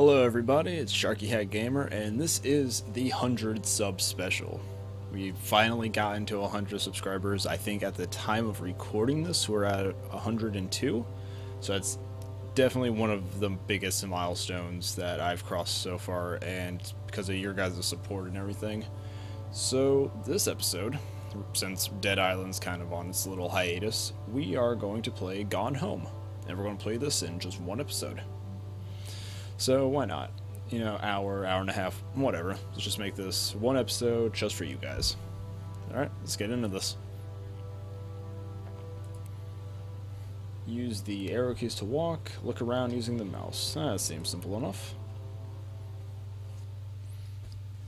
Hello everybody, it's SharkyHat Gamer, and this is the 100 sub special. We finally got into 100 subscribers. I think at the time of recording this, we're at 102. So it's definitely one of the biggest milestones that I've crossed so far, and because of your guys' support and everything. So this episode, since Dead Island's kind of on its little hiatus, we are going to play Gone Home. And we're going to play this in just one episode. So why not? You know, hour and a half, whatever. Let's just make this one episode just for you guys. Alright, let's get into this. Use the arrow keys to walk, look around using the mouse. That seems simple enough.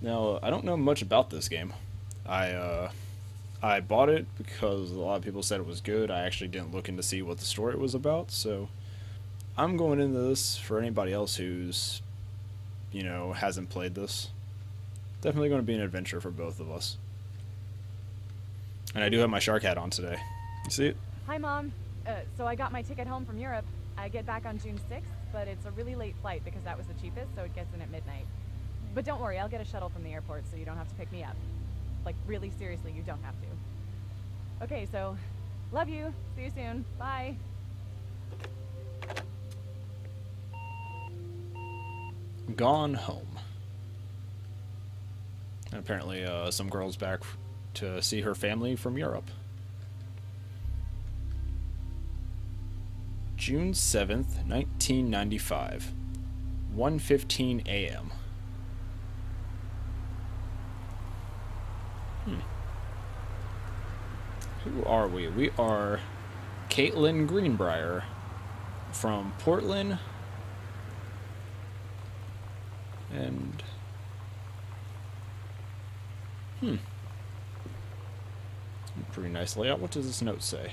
Now, I don't know much about this game. I bought it because a lot of people said it was good. I actually didn't look in to see what the story was about, so I'm going into this for anybody else who's, you know, hasn't played this. Definitely going to be an adventure for both of us. And I do have my shark hat on today. You see it? Hi, Mom. So I got my ticket home from Europe. I get back on June 6th, but it's a really late flight because that was the cheapest, so it gets in at midnight. But don't worry, I'll get a shuttle from the airport so you don't have to pick me up. Like, really seriously, you don't have to. Okay, so, love you. See you soon. Bye. Gone Home. And apparently some girl's back to see her family from Europe. June 7th, 1995. 1:15 a.m. Who are we? We are Caitlin Greenbrier from Portland. And pretty nice layout. What does this note say?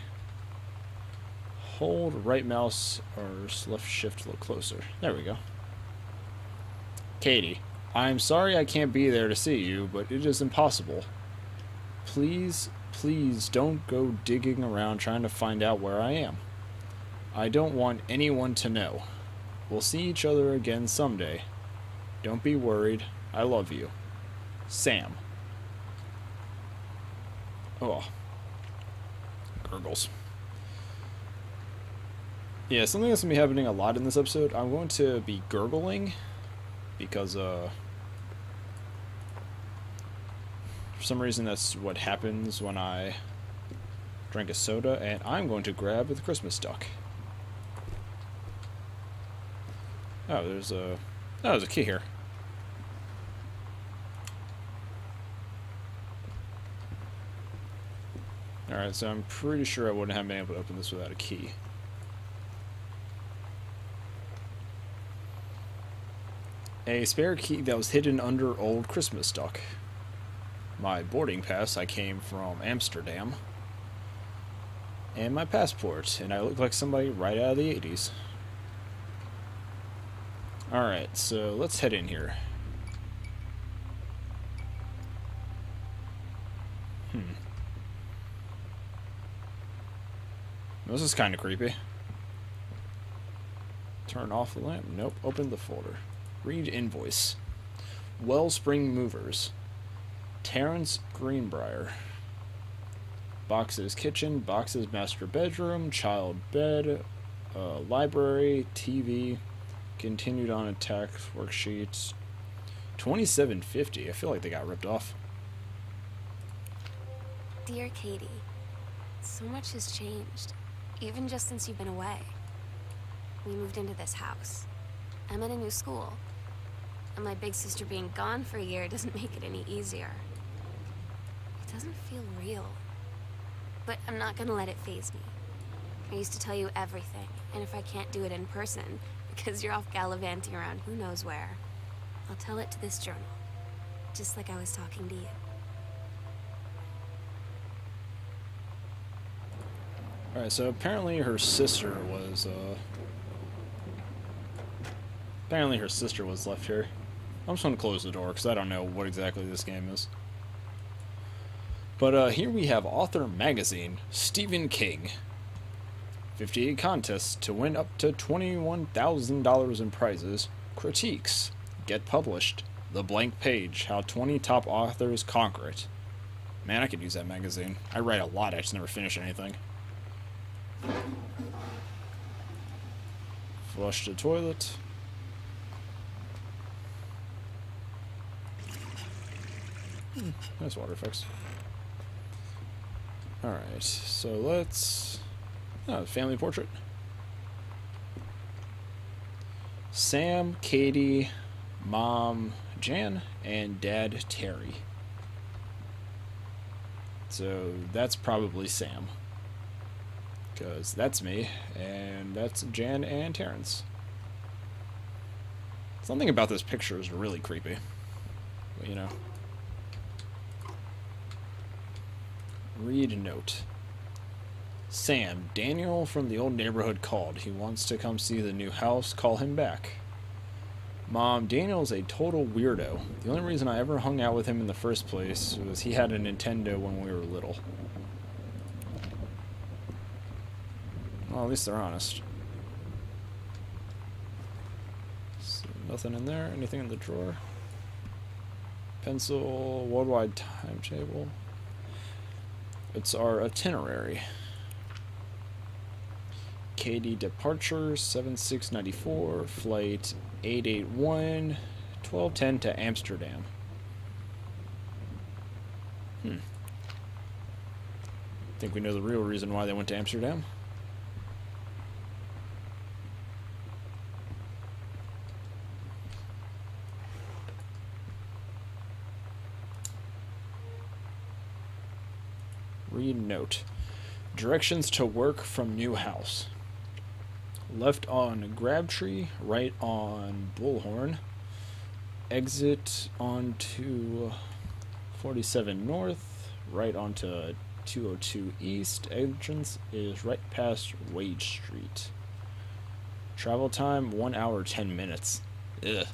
Hold right mouse or left shift to look closer. There we go. Katie, I'm sorry I can't be there to see you, but it is impossible. Please don't go digging around trying to find out where I am. I don't want anyone to know. We'll see each other again someday. Don't be worried. I love you. Sam. Oh. Gurgles. Yeah, something that's going to be happening a lot in this episode. I'm going to be gurgling because, for some reason that's what happens when I drink a soda, and I'm going to grab the Christmas duck. Oh, there's a key here. Alright, so I'm pretty sure I wouldn't have been able to open this without a key. A spare key that was hidden under old Christmas duck. My boarding pass, I came from Amsterdam. And my passport, and I look like somebody right out of the 80s. Alright, so let's head in here. This is kind of creepy. Turn off the lamp. Nope. Open the folder. Read invoice. Wellspring Movers. Terrence Greenbrier. Boxes kitchen. Boxes master bedroom. Child bed. Library. TV. Continued on attack worksheets. $27.50. I feel like they got ripped off. Dear Katie, so much has changed, even just since you've been away. We moved into this house. I'm at a new school, and my big sister being gone for a year doesn't make it any easier. It doesn't feel real, but I'm not gonna let it faze me. I used to tell you everything, and if I can't do it in person, because you're off gallivanting around who knows where, I'll tell it to this journal, just like I was talking to you. Alright, so apparently her sister was left here. I'm just going to close the door because I don't know what exactly this game is. But here we have Author Magazine, Stephen King. 58 contests to win up to $21,000 in prizes. Critiques. Get published. The Blank Page. How 20 top authors conquer it. Man, I could use that magazine. I write a lot, I just never finish anything. Flush the toilet. Nice water effects. Alright, so let's... Oh, family portrait. Sam, Katie, Mom, Jan, and Dad, Terry. So that's probably Sam. Because that's me, and that's Jan and Terrence. Something about this picture is really creepy. But, you know. Read note. Sam, Daniel from the old neighborhood called. He wants to come see the new house. Call him back. Mom, Daniel's a total weirdo. The only reason I ever hung out with him in the first place was he had a Nintendo when we were little. Well, at least they're honest. So, nothing in there. Anything in the drawer? Pencil, worldwide timetable. It's our itinerary. Katie departure 7694, flight 881, 1210 to Amsterdam. Think we know the real reason why they went to Amsterdam? Read note. Directions to work from new house. Left on Grabtree, right on Bullhorn. Exit onto 47 North, right onto 202 East. Entrance is right past Wage Street. Travel time 1 hour 10 minutes. Ugh.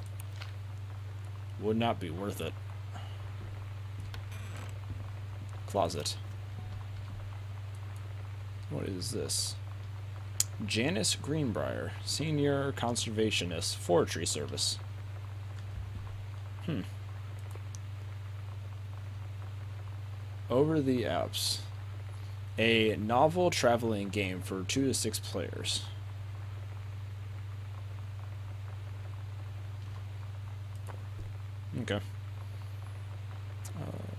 Would not be worth it. Closet. What is this? Janice Greenbrier, Senior Conservationist, Forestry Service. Over the Alps. A novel traveling game for 2 to 6 players. Okay.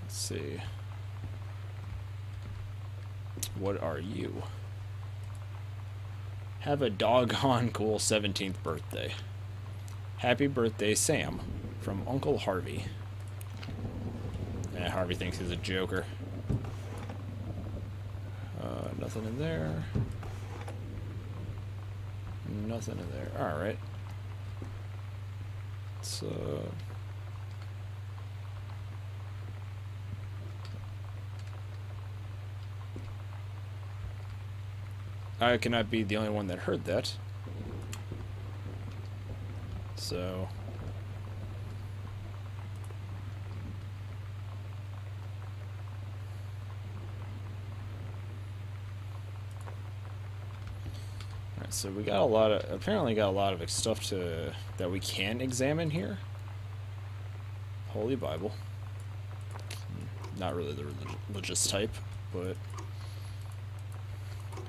Let's see. What are you? Have a doggone cool 17th birthday. Happy birthday, Sam, from Uncle Harvey. Harvey thinks he's a joker. Nothing in there. Nothing in there. Alright. So... I cannot be the only one that heard that. So... Alright, so we got a lot of... Apparently got a lot of stuff that we can examine here. Holy Bible. Not really the religious type, but...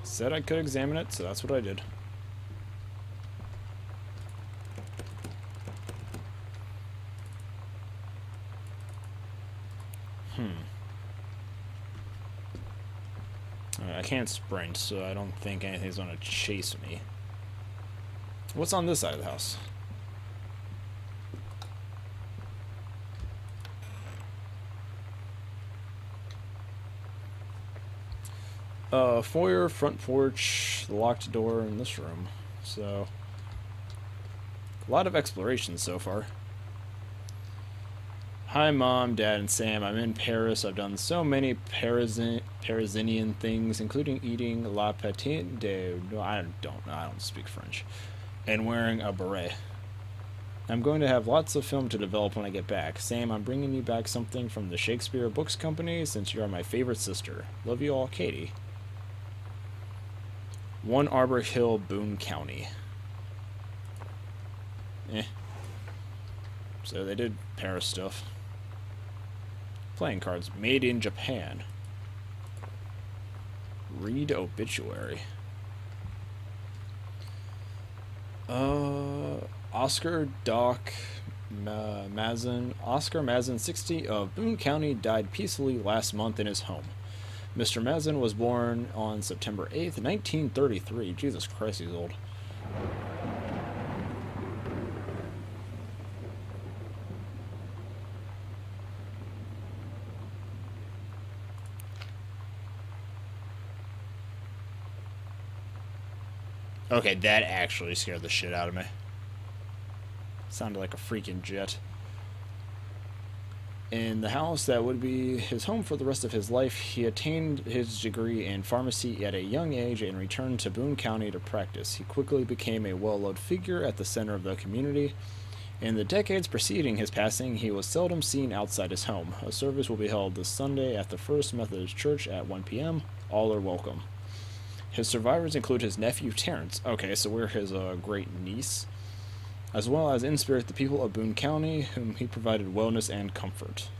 Said I could examine it, so that's what I did. I can't sprint, so I don't think anything's gonna chase me. What's on this side of the house? Foyer, front porch, locked door in this room. So, a lot of exploration so far. Hi, Mom, Dad, and Sam. I'm in Paris. I've done so many Parisian things, including eating la petite de... No, I don't speak French. And wearing a beret. I'm going to have lots of film to develop when I get back. Sam, I'm bringing you back something from the Shakespeare Books Company since you are my favorite sister. Love you all, Katie. 1 Arbor Hill, Boone County. So they did Paris stuff. Playing cards made in Japan. Read obituary. Oscar Mazin, 60, of Boone County, died peacefully last month in his home. Mr. Mazin was born on September 8th, 1933. Jesus Christ, he's old. Okay, that actually scared the shit out of me. Sounded like a freaking jet. In the house that would be his home for the rest of his life, he attained his degree in pharmacy at a young age and returned to Boone County to practice. He quickly became a well-loved figure at the center of the community. In the decades preceding his passing, he was seldom seen outside his home. A service will be held this Sunday at the First Methodist Church at 1 p.m. All are welcome. His survivors include his nephew, Terrence. Okay, so we're his great-niece. As well as in spirit the people of Boone County, whom he provided wellness and comfort.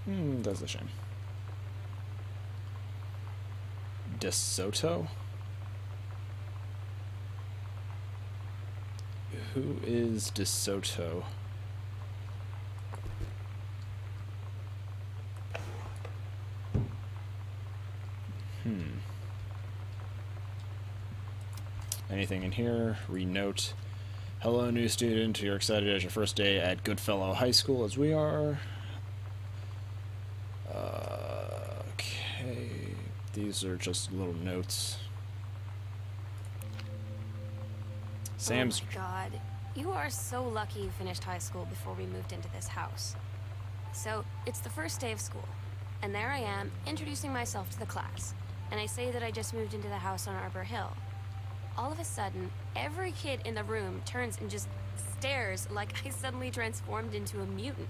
That's a shame. DeSoto? Who is DeSoto? Anything in here? Renote. Hello, new student. You're excited as your first day at Goodfellow High School, as we are. Okay. These are just little notes. Sam's. Oh my God. You are so lucky you finished high school before we moved into this house. So, it's the first day of school. And there I am, introducing myself to the class. And I say that I just moved into the house on Arbor Hill. All of a sudden, every kid in the room turns and just stares like I suddenly transformed into a mutant.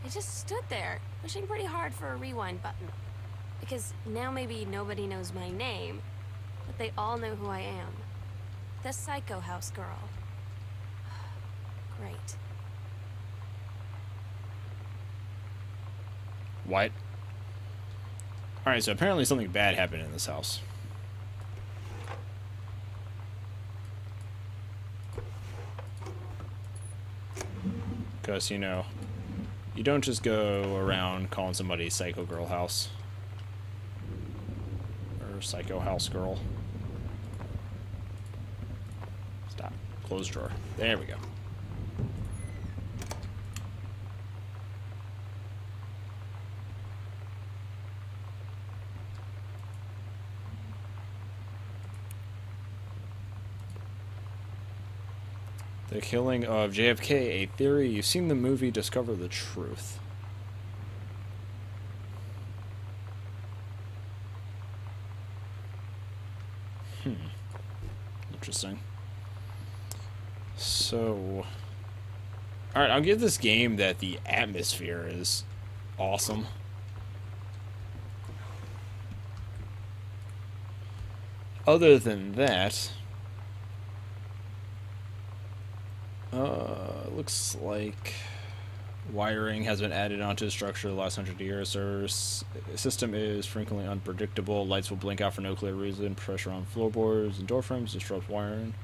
I just stood there, wishing pretty hard for a rewind button. Because now maybe nobody knows my name, but they all know who I am. The Psycho House girl. Great. What? Alright, so apparently something bad happened in this house. Because, you know, you don't just go around calling somebody Psycho Girl House. Or Psycho House Girl. Stop. Close drawer. There we go. The killing of JFK, a theory. You've seen the movie Discover the Truth. Interesting. So, alright, I'll give this game that the atmosphere is awesome. Other than that, looks like wiring has been added onto the structure the last 100 years. Our system is frequently unpredictable. Lights will blink out for no clear reason. Pressure on floorboards and door frames disrupts wiring.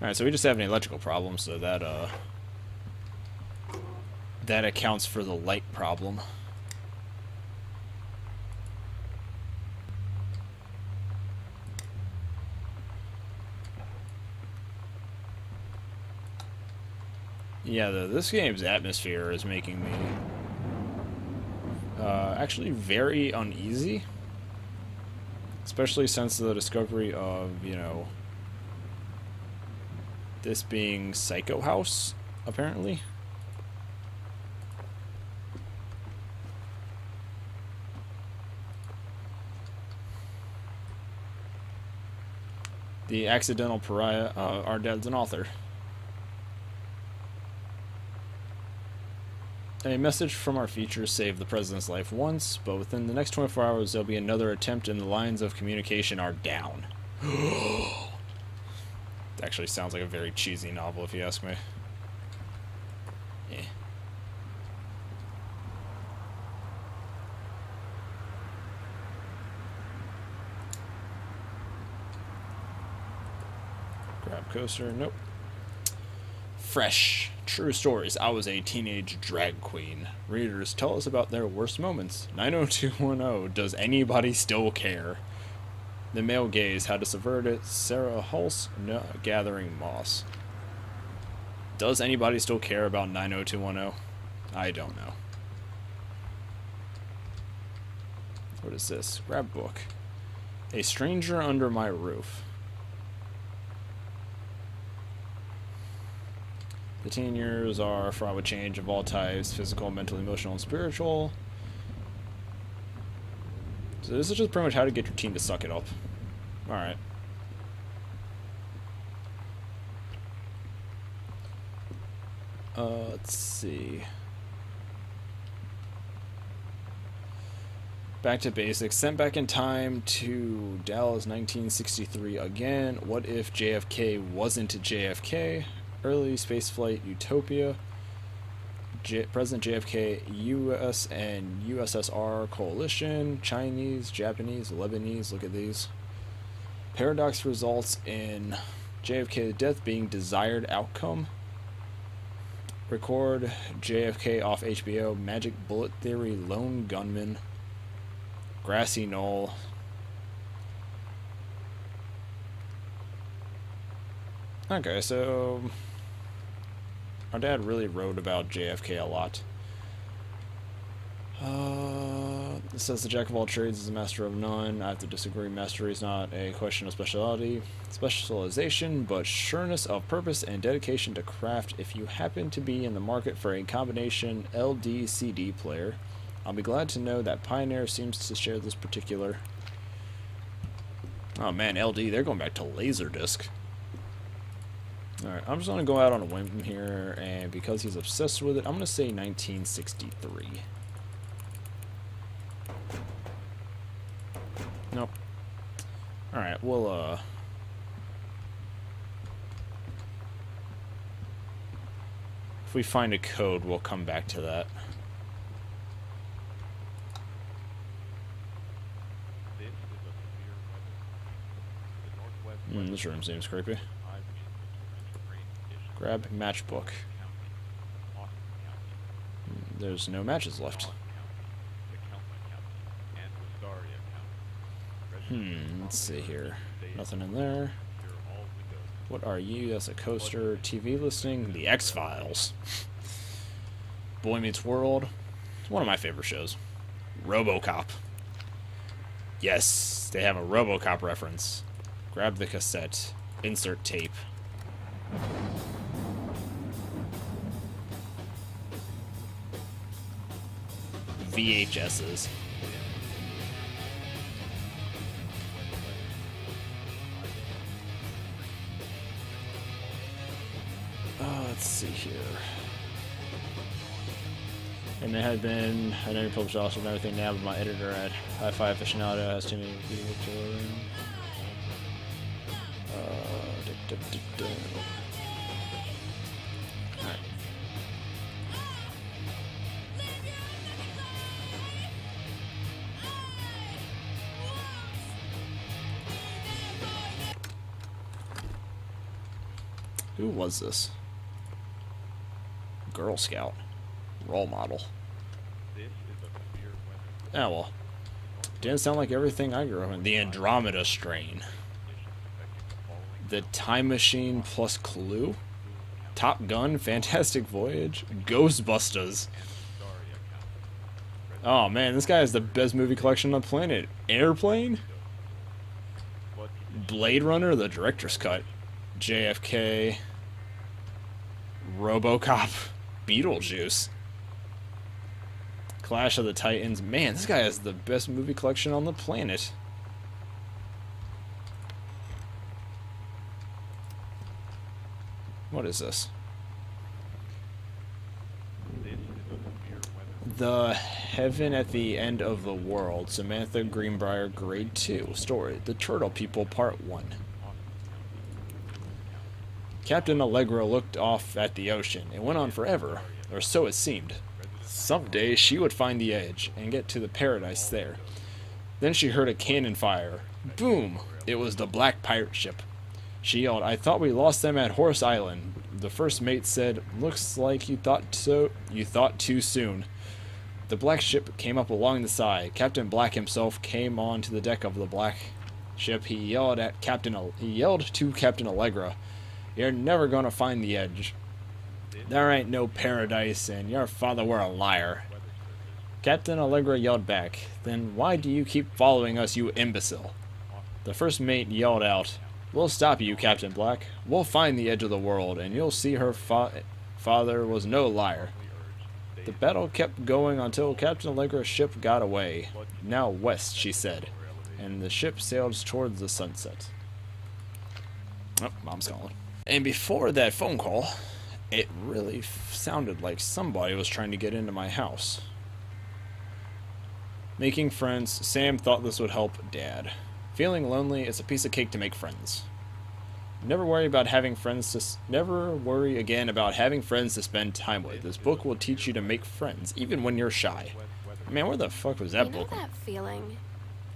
Alright, so we just have an electrical problem, so that that accounts for the light problem. Yeah, this game's atmosphere is making me actually very uneasy. Especially since the discovery of, you know, this being Psycho House, apparently. The Accidental Pariah, our dad's an author. A message from our feature saved the president's life once, but within the next 24 hours there'll be another attempt and the lines of communication are down. It actually sounds like a very cheesy novel if you ask me. Yeah. Grab coaster, nope. Fresh. True stories. I was a teenage drag queen. Readers, tell us about their worst moments. 90210. Does anybody still care? The Male Gaze. How to Subvert It. Sarah Hulse. No, Gathering Moss. Does anybody still care about 90210? I don't know. What is this? Grab book. A Stranger Under My Roof. The teen years are fraught with change of all types, physical, mental, emotional, and spiritual. So this is just pretty much how to get your teen to suck it up. Alright. Let's see. Back to basics. Sent back in time to Dallas 1963 again. What if JFK wasn't JFK? Early spaceflight utopia. President JFK, U.S. and USSR coalition, Chinese, Japanese, Lebanese, look at these. Paradox results in JFK's death being desired outcome. Record JFK off HBO, Magic Bullet Theory, Lone Gunman, Grassy Knoll. Okay, so our dad really wrote about JFK a lot. It says the jack of all trades is a master of none. I have to disagree. Mastery is not a question of specialization, but sureness of purpose and dedication to craft. If you happen to be in the market for a combination LD-CD player, I'll be glad to know that Pioneer seems to share this particular. Oh man, LD, they're going back to Laserdisc. Alright, I'm just going to go out on a whim here, and because he's obsessed with it, I'm going to say 1963. Nope. Alright, we'll, if we find a code, we'll come back to that. This room seems creepy. Grab matchbook. There's no matches left. Let's see here. Nothing in there. What are you? That's a coaster. TV listing. The X-Files. Boy Meets World. One of my favorite shows. RoboCop. Yes, they have a RoboCop reference. Grab the cassette. Insert tape. VHSs. Let's see here. And it had been, I know you published also and everything now, but my editor at Hi-Fi Aficionado has too many people to Alright. Who was this? Girl Scout. Role model. Oh well. Didn't sound like everything I grew up in. The Andromeda Strain. The Time Machine plus Clue. Top Gun, Fantastic Voyage, Ghostbusters. Oh man, this guy has the best movie collection on the planet. Airplane? Blade Runner, the director's cut. JFK. RoboCop. Beetlejuice. Clash of the Titans. Man, this guy has the best movie collection on the planet. What is this? The Heaven at the End of the World, Samantha Greenbrier, Grade 2. Story, The Turtle People, Part 1. Captain Allegra looked off at the ocean. It went on forever, or so it seemed. Someday she would find the edge and get to the paradise there. Then she heard a cannon fire. Boom! It was the black pirate ship. She yelled, "I thought we lost them at Horse Island." The first mate said, "Looks like you thought too soon." The black ship came up along the side. Captain Black himself came on to the deck of the black ship. He yelled to Captain Allegra, "You're never gonna find the edge. There ain't no paradise, and your father were a liar." Captain Allegra yelled back, "Then why do you keep following us, you imbecile?" The first mate yelled out, "We'll stop you, Captain Black. We'll find the edge of the world, and you'll see her father was no liar." The battle kept going until Captain Allegra's ship got away. "Now west," she said, and the ship sailed towards the sunset. Oh, Mom's calling. And before that phone call, it really sounded like somebody was trying to get into my house. Making friends. Sam thought this would help Dad. Feeling lonely, it's a piece of cake to make friends. Never worry again about having friends to spend time with. This book will teach you to make friends, even when you're shy. Man, where the fuck was that book? That feeling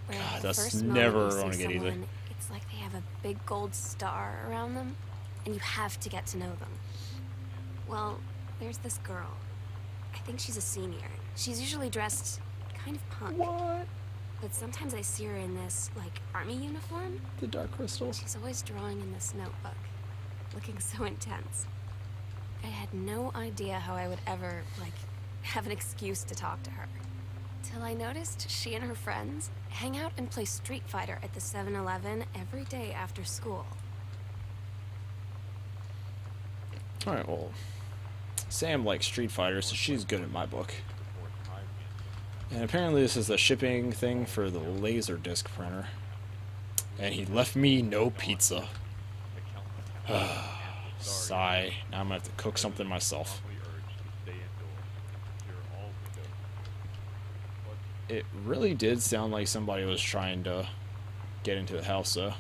where God, the that's first never moment going you to see get easy. someone, it's like they have a big gold star around them, and you have to get to know them. Well, there's this girl. I think she's a senior. She's usually dressed kind of punk. What? But sometimes I see her in this, like, army uniform. The Dark Crystal? She's always drawing in this notebook, looking so intense. I had no idea how I would ever, like, have an excuse to talk to her. Till I noticed she and her friends hang out and play Street Fighter at the 7-Eleven every day after school. Alright, well, Sam likes Street Fighter, so she's good in my book. And apparently this is the shipping thing for the Laserdisc printer. And he left me no pizza. Sigh. Now I'm gonna have to cook something myself. It really did sound like somebody was trying to get into the house, though.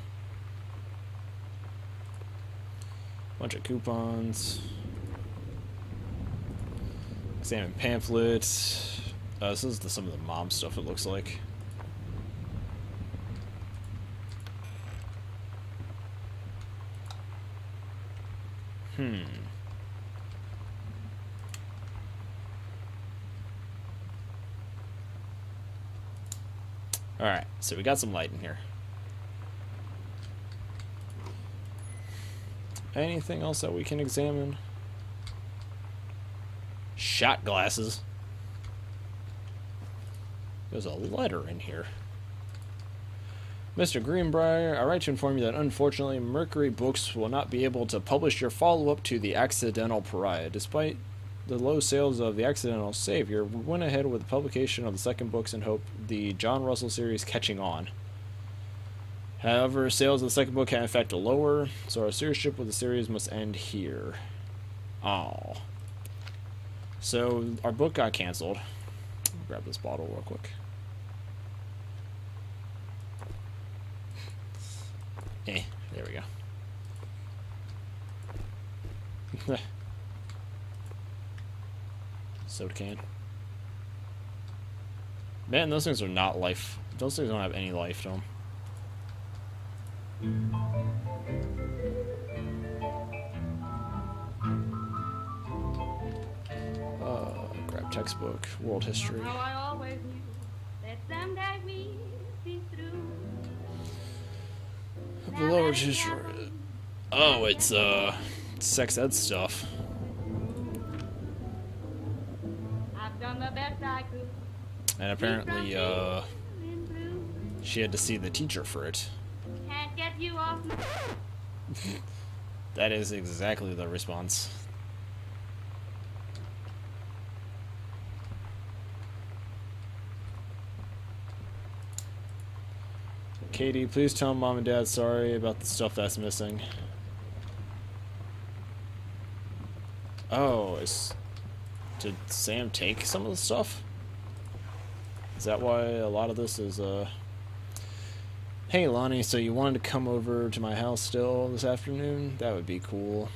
Bunch of coupons. Examine pamphlets. This is some of the mom stuff, it looks like. Alright, so we got some light in here. Anything else that we can examine? Shot glasses. There's a letter in here. Mr. Greenbrier, I write to inform you that unfortunately Mercury Books will not be able to publish your follow-up to The Accidental Pariah. Despite the low sales of The Accidental Savior, we went ahead with the publication of the second books and hope the John Russell series catching on. However, sales of the second book have in fact lower, so our serieship with the series must end here. Oh. So, our book got canceled. Grab this bottle real quick. There we go. Soda can. Man, those things are not life. Those things don't have any life to them. Grab textbook, world history. I always knew that someday we'd be through. Below history. Oh, it's sex ed stuff. I've done the best I could. And apparently, she had to see the teacher for it. Can't get you off my... That is exactly the response. Katie, please tell Mom and Dad sorry about the stuff that's missing. Oh, did Sam take some of the stuff? Is that why a lot of this is, hey Lonnie, so you wanted to come over to my house still this afternoon? That would be cool.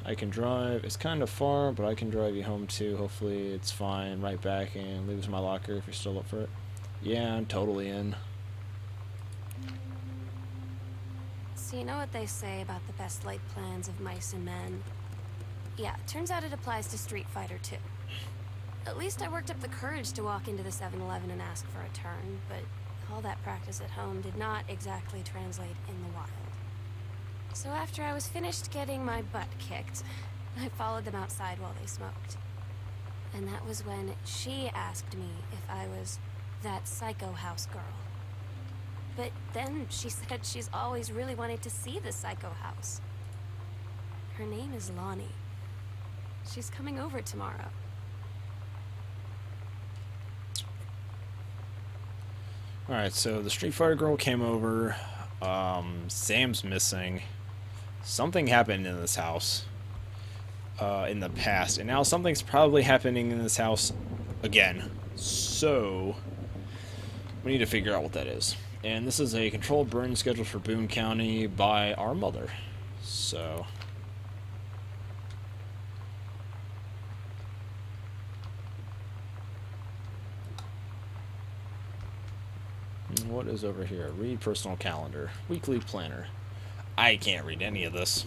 I can drive. It's kind of far, but I can drive you home too. Hopefully it's fine. Right back and leave it to my locker if you're still up for it. Yeah, I'm totally in. So you know what they say about the best laid plans of mice and men? Yeah, turns out it applies to Street Fighter too. At least I worked up the courage to walk into the 7-Eleven and ask for a turn, but all that practice at home did not exactly translate in the wild. So after I was finished getting my butt kicked, I followed them outside while they smoked. And that was when she asked me if I was that psycho house girl. But then she said she's always really wanted to see the psycho house. Her name is Lonnie. She's coming over tomorrow. Alright, so the Street Fighter girl came over. Sam's missing. Something happened in this house in the past, and now something's probably happening in this house again. So we need to figure out what that is. And this is a controlled burn scheduled for Boone County by our mother. So what is over here? Read personal calendar. Weekly planner. I can't read any of this.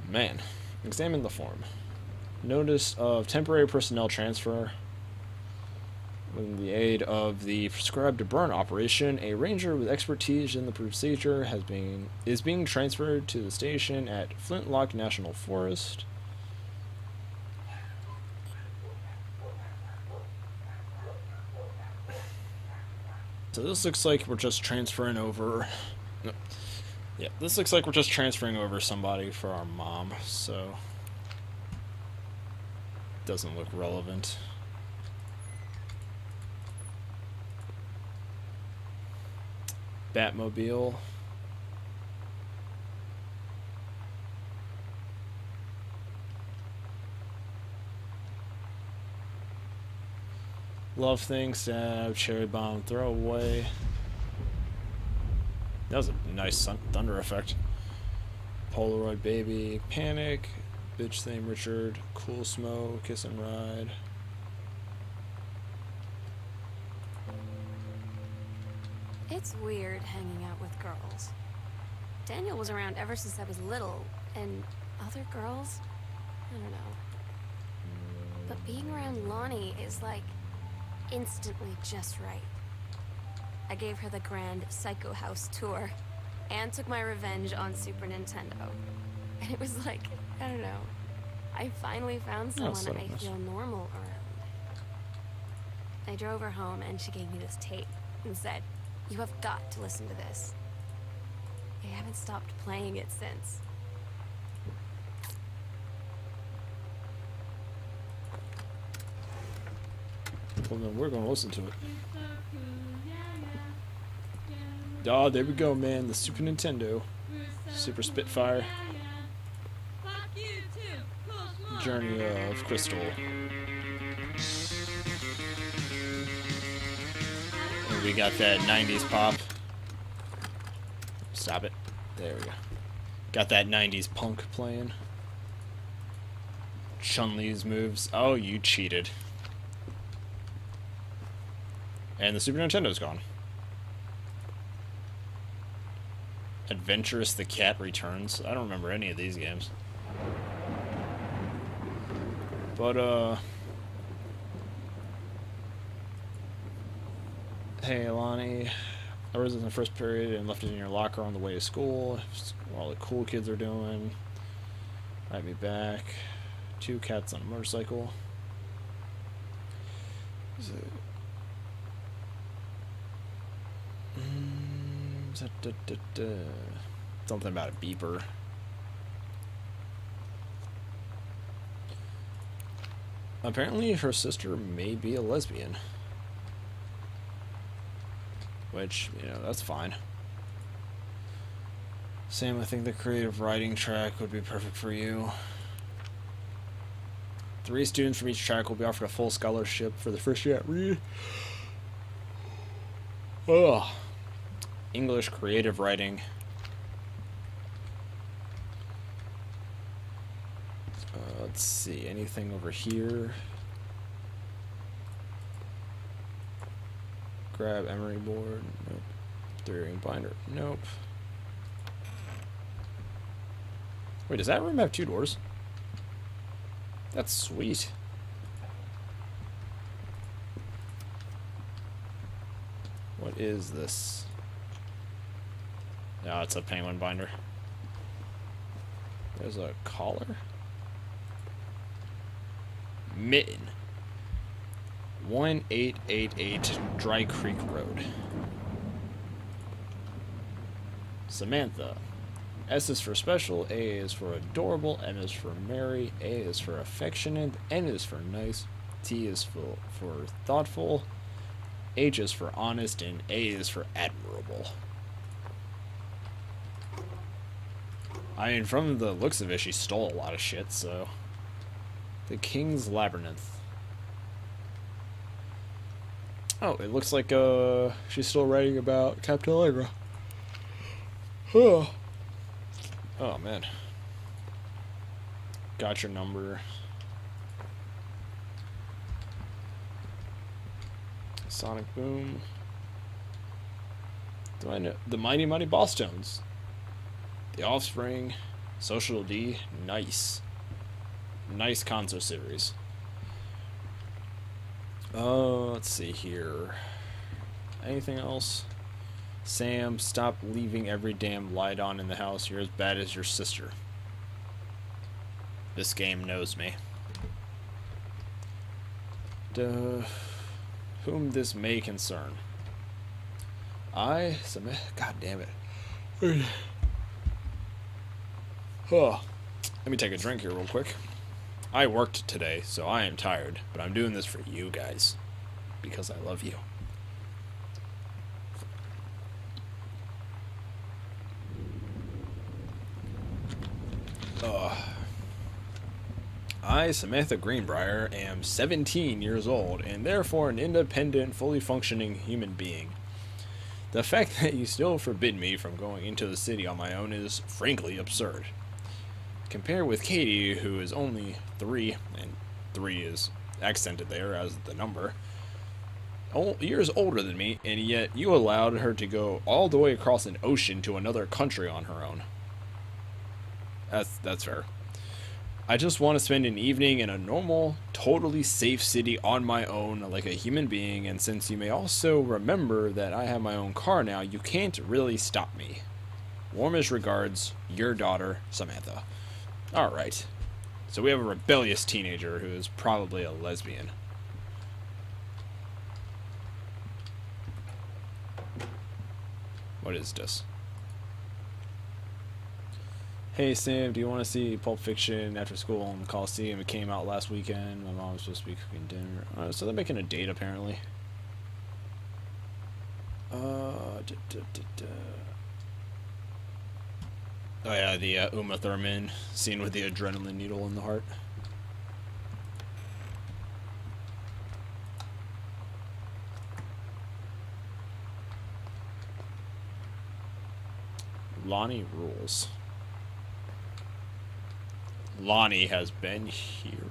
Man. Examine the form. Notice of temporary personnel transfer. With the aid of the prescribed burn operation, a ranger with expertise in the procedure is being transferred to the station at Flintlock National Forest. So this looks like we're just transferring over. No. Yeah, this looks like we're just transferring over somebody for our mom, so doesn't look relevant. Batmobile. Love thing, stab, cherry bomb, throw away. That was a nice thunder effect. Polaroid baby, panic, bitch thing Richard, cool smoke, kiss and ride. It's weird hanging out with girls. Daniel was around ever since I was little, and other girls? I don't know. But being around Lonnie is like instantly just right. I gave her the grand Psycho House tour and took my revenge on Super Nintendo. And it was like, I don't know, I finally found someone so I nice. feel normal around. I drove her home and she gave me this tape and said, "You have got to listen to this." I haven't stopped playing it since. Well, then we're going to listen to it. Oh, there we go, man. The Super Nintendo. Super Spitfire. Journey of Crystal. And we got that 90s pop. Stop it. There we go. Got that 90s punk playing. Chun-Li's moves. Oh, you cheated. And the Super Nintendo's gone. Adventurous the Cat returns. I don't remember any of these games. But, hey, Lonnie. I was in the first period and left it in your locker on the way to school. What all the cool kids are doing. Write me back. 2 cats on a motorcycle. Is it... Something about a beeper. Apparently her sister may be a lesbian. Which, you know, that's fine. Sam, I think the creative writing track would be perfect for you. 3 students from each track will be offered a full scholarship for the first year at Reed. Ugh. English creative writing. Let's see, anything over here? Grab emery board. Nope. 3-ring binder. Nope. Wait, does that room have 2 doors? That's sweet. What is this? No, it's a penguin binder. There's a collar. Mitten. 1888 Dry Creek Road. Samantha. S is for special, A is for adorable, M is for merry, A is for affectionate, N is for nice, T is for thoughtful, H is for honest, and A is for admirable. I mean, from the looks of it, she stole a lot of shit, so... The King's Labyrinth. Oh, it looks like she's still writing about Captain Allegra. Oh. Oh, man. Got your number. Sonic Boom. Do I know? The Mighty Mighty Boss Tones. The Offspring. Social D. Nice. Nice console series. Let's see here. Anything else? Sam, stop leaving every damn light on in the house. You're as bad as your sister. This game knows me. Whom this may concern. God damn it. Oh, let me take a drink here real quick. I worked today, so I am tired, but I'm doing this for you guys. Because I love you. I, Samantha Greenbrier, am 17 years old, and therefore an independent, fully functioning human being. The fact that you still forbid me from going into the city on my own is, frankly, absurd. Compare with Katie, who is only 3, and 3 is accented there as the number, years older than me, and yet you allowed her to go all the way across an ocean to another country on her own. That's fair. I just want to spend an evening in a normal, totally safe city on my own like a human being, and since you may also remember that I have my own car now, you can't really stop me. Warmest regards, your daughter, Samantha. Alright. So we have a rebellious teenager who is probably a lesbian. What is this? Hey Sam, do you want to see Pulp Fiction after school in the Coliseum? It came out last weekend. My mom was supposed to be cooking dinner. So they're making a date apparently. Oh yeah, the Uma Thurman scene with the adrenaline needle in the heart. Lonnie rules. Lonnie has been here.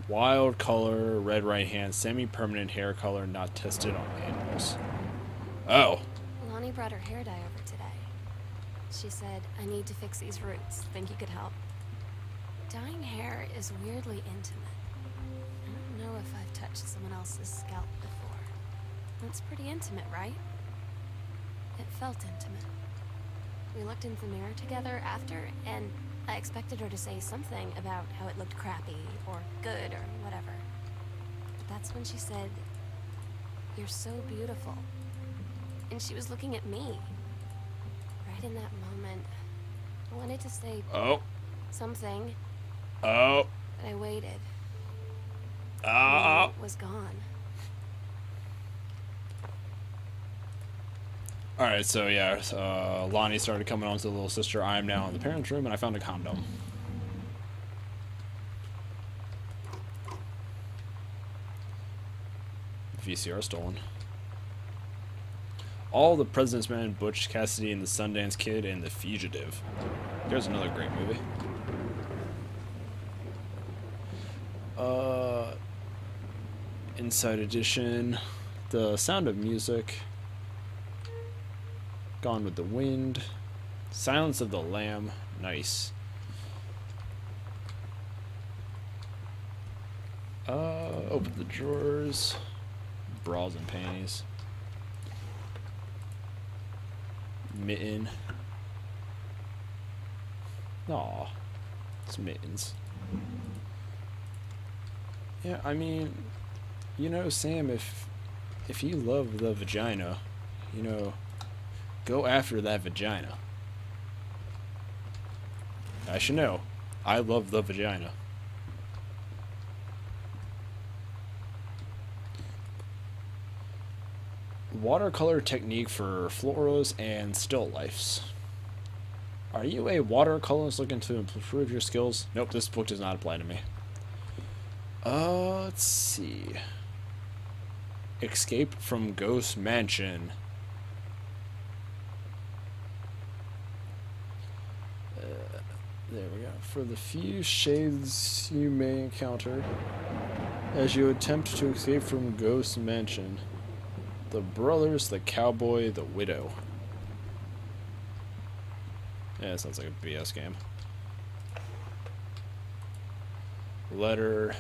Wild color, red right hand, semi-permanent hair color not tested on animals. Oh. Lonnie brought her hair dye over today. She said, I need to fix these roots. Think you could help? Dyeing hair is weirdly intimate. I don't know if I've touched someone else's scalp before. That's pretty intimate, right? It felt intimate. We looked in the mirror together after, and I expected her to say something about how it looked crappy, or good, or whatever. But that's when she said, you're so beautiful. And she was looking at me. Right in that moment, I wanted to say something. But I waited. And it was gone. Alright, so yeah, Lonnie started coming on to the little sister. I am now in the parents' room, and I found a condom. VCR stolen. All the President's Men, Butch Cassidy and the Sundance Kid, and The Fugitive. There's another great movie. Inside Edition, The Sound of Music, Gone with the Wind, Silence of the Lamb, nice. Open the drawers, bras and panties. Mitten. Aw, it's mittens. Yeah, I mean, you know, Sam, if you love the vagina, you know, go after that vagina. I should know. I love the vagina. Watercolor technique for florals and still lifes. Are you a watercolorist looking to improve your skills? Nope, this book does not apply to me. Let's see. Escape from Ghost Mansion. There we go. For the few shades you may encounter as you attempt to escape from Ghost Mansion. The Brothers, the Cowboy, the Widow. Yeah, it sounds like a BS game. Letter.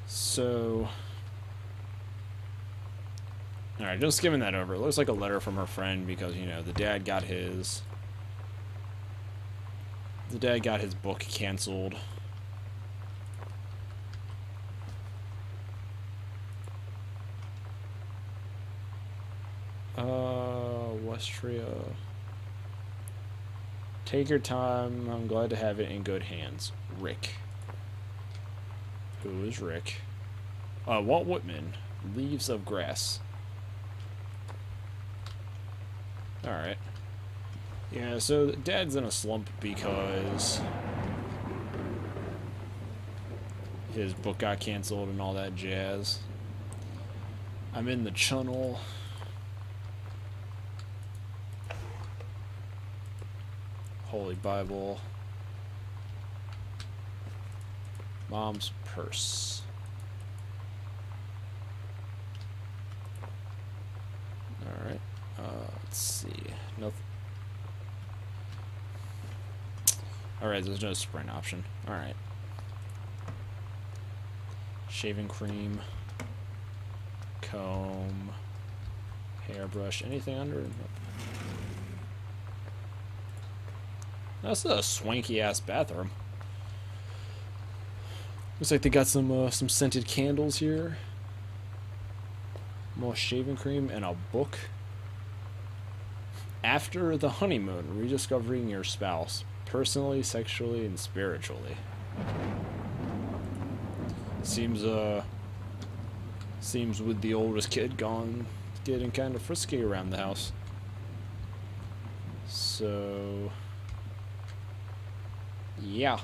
So, alright, just skimming that over. It looks like a letter from her friend because, you know, the dad got his book canceled. Westria. Take your time. I'm glad to have it in good hands. Rick. Who is Rick? Walt Whitman. Leaves of Grass. Alright. Yeah, so Dad's in a slump because his book got canceled and all that jazz. I'm in the channel. Holy Bible. Mom's purse. Alright. Let's see. Nothing. Alright, there's no sprint option. Alright. Shaving cream. Comb. Hairbrush. Anything under? Nope. That's a swanky-ass bathroom. Looks like they got some scented candles here. More shaving cream and a book. After the honeymoon, rediscovering your spouse, personally, sexually, and spiritually. Seems with the oldest kid gone, getting kind of frisky around the house. So, yeah.